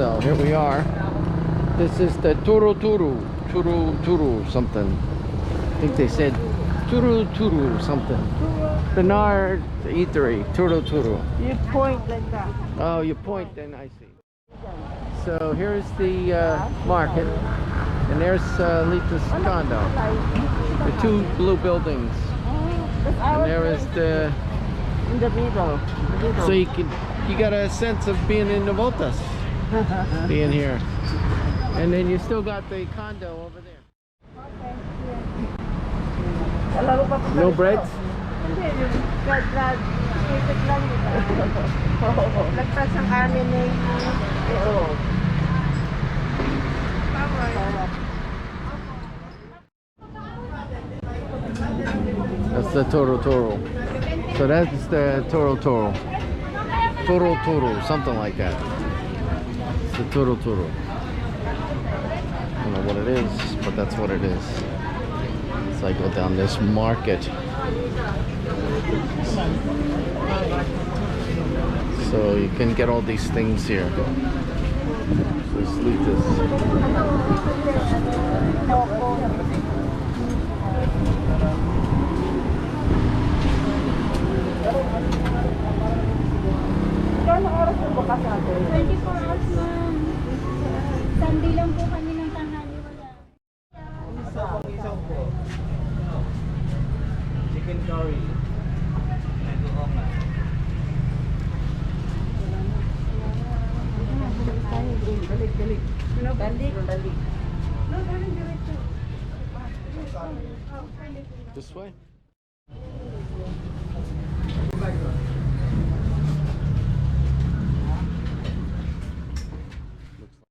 So here we are. This is the Turu something. I think they said Turu something. Bernard Eatery, Turu. You point like that. Oh, you point, then I see. So here's the market, and there's Lita's condo. The two blue buildings, and there is the. In the middle. So you got a sense of being in the Voltas, being here, and then you still got the condo over there. No breads? Lagpas ang kanin na That's the Toro. So that's the Toro. Toro, something like that. It's the Toro. I don't know what it is, but that's what it is. So I go down this market. So you can get all these things here. This Litas. Anong oras yung bukas natin? 24 hours, ma'am. Sunday lang po kami ng tanghali, wala. Chicken curry. Balik. This way?